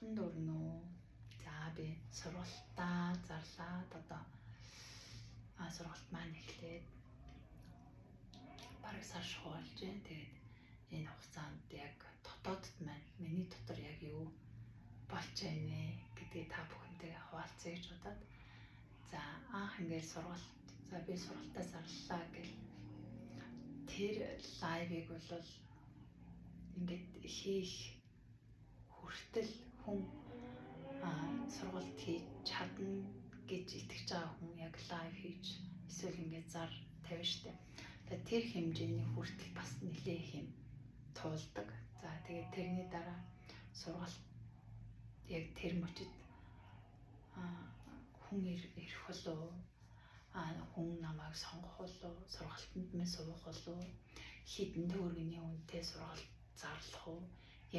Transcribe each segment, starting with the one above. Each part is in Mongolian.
сургалтанд өрнө үү? За би сургалтаа зарлаад одоо сургалт маань эхлээд бараг сар шуурж байна. Тэгээд энэ хугацаанд яг дотоодд маань миний дотор яг юу болж байна вэ гэдгийг та бүхэнтэйгээ хуваалцъя гэж бодоод за анх ингээд сургалт за би сургалтаа зарлаа гэл тэр лайвыг бол ингээд хийх хүртэл хүн сургалт хийж чадна гэж итгэж байгаа хүн яг лайв хийж эсвэл ингээд зар тавина штэ. Тэгээд тэр хэмжээний хүртэл бас нэлээ хэм туулдаг. За тэгээд тэрний дараа сургалт яг тэр мөчид хүн ирэх болов хүн намайг сонгох болов сургалтанд минь суух болов хідэн төгрөгийн үнэтэй сургалт зарлах уу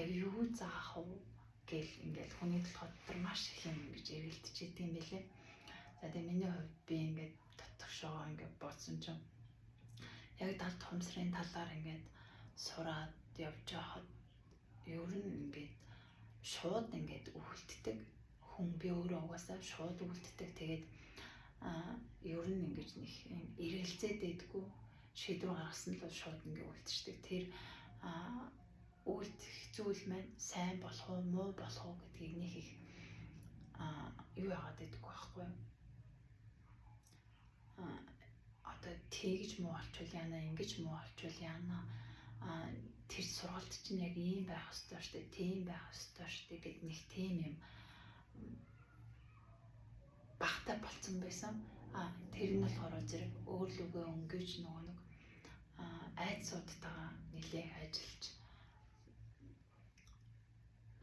яг юу заах уу гэл ингээд хүний дотор маш их юм гэж эргэлдэж идэм байлээ. За тэгээ миний хувьд би ингээд дотгошоо ингээд бодсон чинь яг далд хумсрын талаар ингээд сураад явж байхад ер нь ингээд шууд ингээд үлддэг хүн би өөрөө угаасаа шууд үлддэг. Тэгээд ер нь ингэж нэг юм эргэлзээд байдгүй шийдвэр гаргасан л шууд ингээд үлдчихдэг. Тэр үлдэх зүйл маань сайн болох уу муу болох уу гэдгийг нэг их юу яагаад гэдэггүй байхгүй юу? Одоо тэгж муу болчвол яана ингэж муу болчвол яана тэр сургалт чинь яг ийм байх ёстой шүү дээ, тийм байх ёстой шүү дээ гэд нэг тийм юм багтаа болцсон байсан. Тэр нь болохоор зэрэг өөр лүгээ өнгөж нөгөө нэг айдсуудтайгаа нэлээ ажиллаж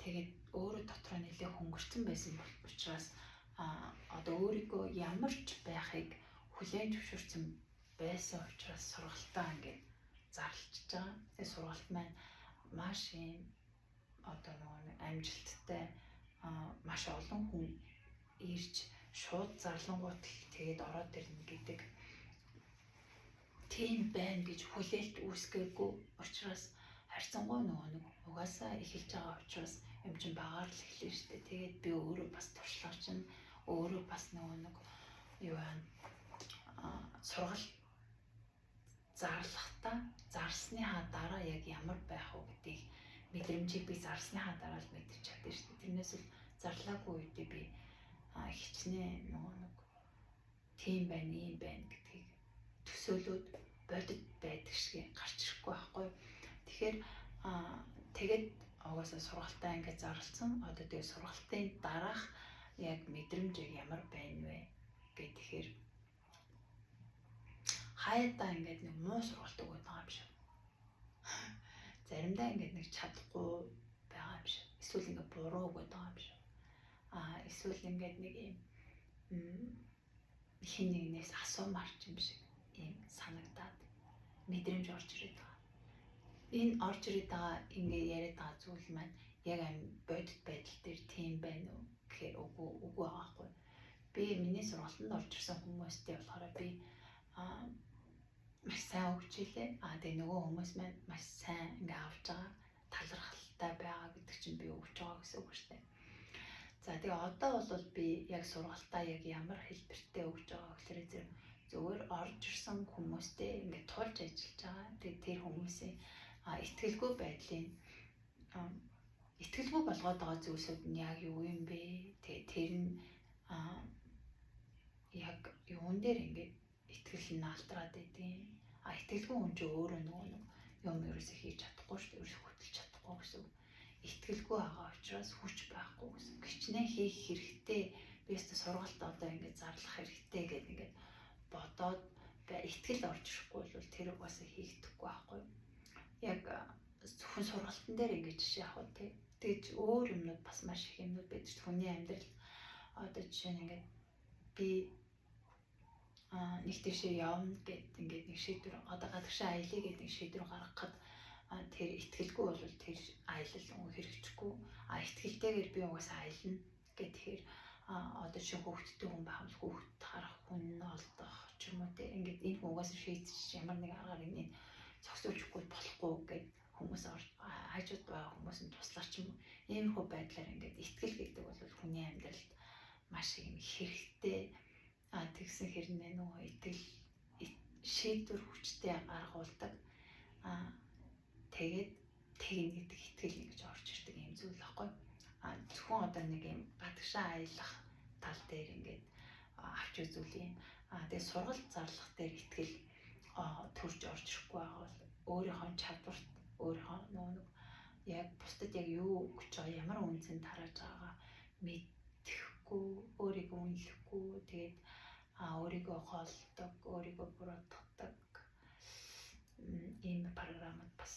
тэгээд өөрөө дотроо нэлээ хөнгөрцөн байсан учраас одоо өөрийгөө ямар ч байхыг хүлээн зөвшөөрсөн байсан учраас сургалтаа ингээд зарлчихж байгаа. Тэгээ сургалт маань маш юм одоо нөгөө амжилттай маш олон хүн ирж шууд зарлангуут тэгээд ороод ирнэ гэдэг тийм байна гэж хүлээлт үүсгээгүй учраас харьцангуй нөгөө нэг угаасаа эхэлж байгаа учраас юм чин багаар л эхлэв штэ. Тэгээд би өөрөө бас туршлага чинь өөрөө бас нөгөө нэг юу сургалт зарлахтаа зарсныхаа дараа яг ямар байх вэ гэдгийг мэдрэмжийг би зарсныхаа дараа л мэдэрч чадсан шүү дээ. Тэрнээс л зарлаагүй үедээ би хичнээн нөгөө нэг тийм байна, ийм байна гэдгийг төсөөлөд бодит байдаг шиг гарч ирэхгүй байхгүй. Тэгэхээр тэгээд угаасаа сургалтаа ингээд зарлцсан. Одоо тэгээд сургалтын дараах яг мэдрэмж ямар байна вэ гэхээр хаяадаа ингээд нэг муу сургалт өгöd байгаа юм шиг. Заримдаа ингээд нэг чадахгүй байгаа юм шиг. Эсвэл ингээд буруу өгöd байгаа юм шиг. Эсвэл ингээд нэг юм хин нэгнээс асуумар юм шиг ийм санагдаад мэдрэмж орж ирээд байгаа. Энэ орж ирээд байгаа ингээд яриад байгаа зүйл маань яг бодит байдал дээр тийм байна уу гэхээр үгүй байхгүй. Би миний сургалтанд орж ирсэн хүмүүстэй болохоор би маш сайн өгч илээ. Тэгээ нөгөө хүмүүс маань маш сайн ингээ авч байгаа талархалтай байгаа гэдэг чинь би өгч байгаа гэсэн үг шүү дээ. За тэгээ одоо бол би яг сургалтаа яг ямар хэлбэртэй өгч байгаа гэхээр зөвхөн орж ирсэн хүмүүстэй ингээ тулж ажиллаж байгаа. Тэгээ тэр хүмүүсийн итгэлгүй байдлын итгэлгүй болгоод байгаа зүйлсүүд нь яг юу юм бэ? Тэгээ тэр нь яг юун дээр ингээ итгэл нь алтраад байдیں۔ Итгэлгүй хүн чинь өөрөө нөгөө юм ерөөсөө хийж чадахгүй шүү дээ. Ерөөсөө хөтлөж чадахгүй гэсэн. Итгэлгүй байгаа учраас хүч байхгүй гэсэн. Хичнээн хийх хэрэгтэй. Би өөртөө сургалт одоо ингээд зарлах хэрэгтэй гэдэг ингээд бодоод итгэл орж ирэхгүй бол тэр угаасаа хийгдэхгүй байхгүй. Яг зөвхөн сургалтын дээр ингээд жишээ авах тий. Тэгж өөр юмнууд бас маш их юмнууд байдаг шүү дээ. Хүний амьдрал одоо жишээ нь ингээд би нэг тийшээ явна гэд ингээд нэг шийдвэр одоо гадагшаа аялье гэдэг нэг шийдвэр гаргахад тэр итгэлгүй бол тэр аялал хэрэгжихгүй. Итгэлтэйгээр би угаасаа аялна гэхээр одоо чи хүүхдтэй хүн байх юм хүүхд харах хүн олдох ч юм уу те ингээд энэ хүн угаасаа шийдчих ямар нэг аргаар энийг зогсоолж өгөх болохгүй гэд хүмүүс хажууд байгаа хүмүүс нь туслах ч юм уу. Иймэрхүү байдлаар ингээд итгэл гэдэг бол хүний амьдралд маш юм хэрэгтэй. Тэгсэн хэрнээ нөгөө итгэл шийдвэр хүчтэй гаргуулдаг. Тэгээд тэгнэ гэдэг итгэл ингэж орж ирдэг юм зүйл байхгүй. Зөвхөн одоо нэг юм гадагшаа аялах тал дээр ингээд авч үзүүл юм. Тэгээд сургалт зарлах дээр итгэл төрж орж ирэхгүй байгаа бол өөрийнхөө чадварт өөрийнхөө нэг яг бусдад яг юу гэж байгаа ямар үнцэн тарааж байгаагаа мэдхгүй, өөрийгөө үнэлэхгүй, тэгээд өөрийгөө голдог, өөрийгөө буруутгадаг ийм програмууд бас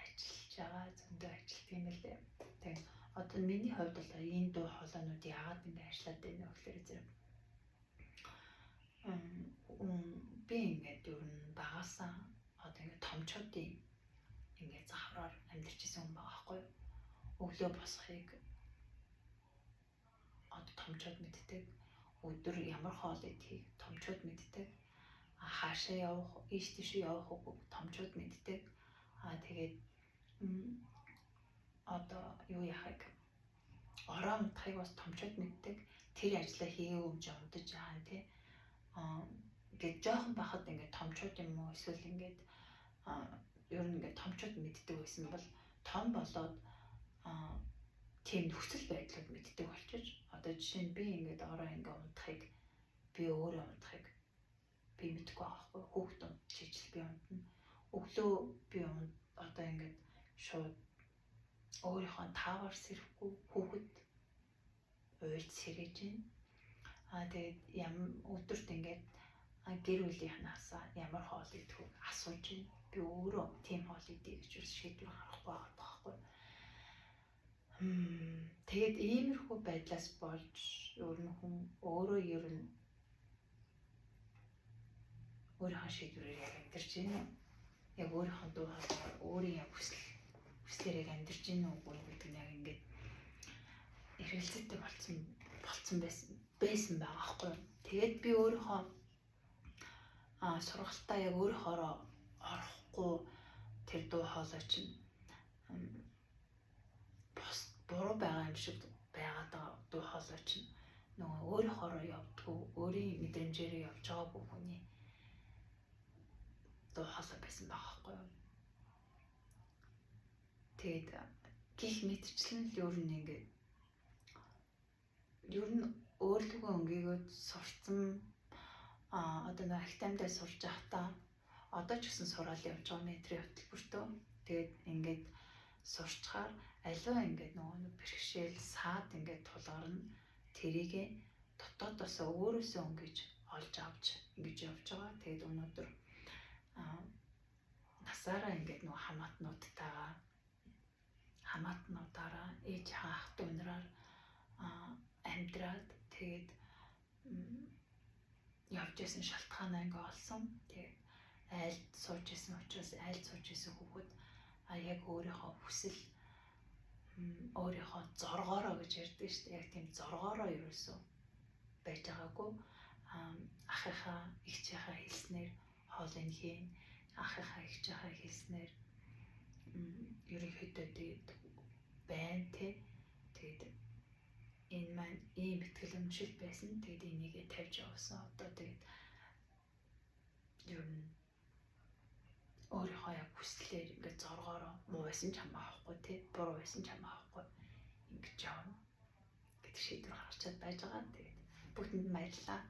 ажиллаж байгаа, зөндөө ажилт юм лээ. Тэгээд одоо миний хувьд бол энэ дуу хоолойнууд яагаад ингэ ажиллаад байна вэ гэхээр зэрэг би ингээд ер нь багасаа одоо ингээд томчуудын ингээд завхраар амьдарч исэн хүн байгаа байхгүй юу. Өглөө босхийг одоо томчууд мэддэг. Өдөр ямар хоол идэхийг томчууд мэддэг. Хаашаа явах, ийш тийш явах уу томчууд мэддэг. Тэгээд одоо юу яхаг ороо унтахыг бас томчууд мэддэг. Тэр ажлаа хийгээгүй юм чи унтаж яахан тий. Ингээд жоохон бахад ингээд томчууд юм уу эсвэл ингээд ер нь ингээд томчууд мэддэг байсан бол том болоод тийм нөхцөл байдлыг мэддэг болчих. Одоо жишээ нь би ингээд ороо ингээд унтахыг би өөрөө унтахыг би мэдгүй байгаа байхгүй. Хүүхэд унтчихж би унтна. Өглөө би одоо ингээд шууд өөрийнхөө таавар сэрэхгүй хүүхэд уйлж сэрэж байна. Тэгээд өдөрт ингээд гэр бүлийнхнаас ямар хоол идэх вэ асууж байна. Би өөрөө тийм хоол идэх гэж шийдвэр гаргахгүй байгаа байхгүй. Тэгээд иймэрхүү байдлаас болж ер нь хүн өөрөө өөрийнхөө шийдвэрээр яг амьдарч байна. Яг өөрийнхөө дуу хоолойгоор өөрийн яг хүслээр яг амьдарч байна уу гэдэг нь яг ингээд эргэлзээтэй болцсон байсан байгаа байхгүй. Тэгээд би өөрийнхөө сургалтаа яг өөрийнхөөроо орохгүй тэр дуу хоолой чинь буруу байгаа юм шиг байгаад байгаа дуу хоолой чинь нөгөө өөрийнхөөроо явдггүй өөрийн мэдрэмжээрээ явж байгаагүй хүний дуу хоолой байсан байгаа байхгүй юу. Тэгээд гих мэдчлэн л ер нь ингээд ер нь өөрлөгөө өнгийгөөд сурцсан одоо нэг ахтамдаа сурж байхдаа одоо ч гэсэн сураал явж байгаа метрийн хөтөлбөртөө тэгээд ингээд сурчхаар аливаа ингээд нөгөө бэрхшээл саад ингээд тулгарна тэрийг дотоодоос өөрөөсөө өнгөж олж авч ингэж явж байгаа. Тэгээд өнөөдөр насаараа ингээд нөгөө хамаатнуудаараа ээж хаах дүүнраар амьдраад тэгээд явж исэн шалтгаанаа ингээ олсон. Тэгээд айлд сууж исэн учраас айлд сууж исэн хүүхэд яг өөрийнхөө хүсэл өөрийнхөө зоргоороо гэж ярьдаг шүү дээ. Яг тийм зоргоороо ерөөсөө байж байгаагүй. Ахыхаа эгчийнхаа хэлснээр хоолыг хийн. Ахыхаа эгчийнхаа хэлснээр ерөнхийдөө тэгээд байна тий. Тэгээд энэ маань ийм ихтгэл өнөшил байсан. Тэгээд энийгээ тавьж явсан. Одоо тэгээд ер нь өөрийнхөө яг хүслээр ингээд зоргоороо муу байсан ч хамаахгүй тий. Буруу байсан ч хамаахгүй ингэж явна гэдэг шийдвэр гаргачаад байж байгаа. Тэгээд бүгдэнд баярлалаа.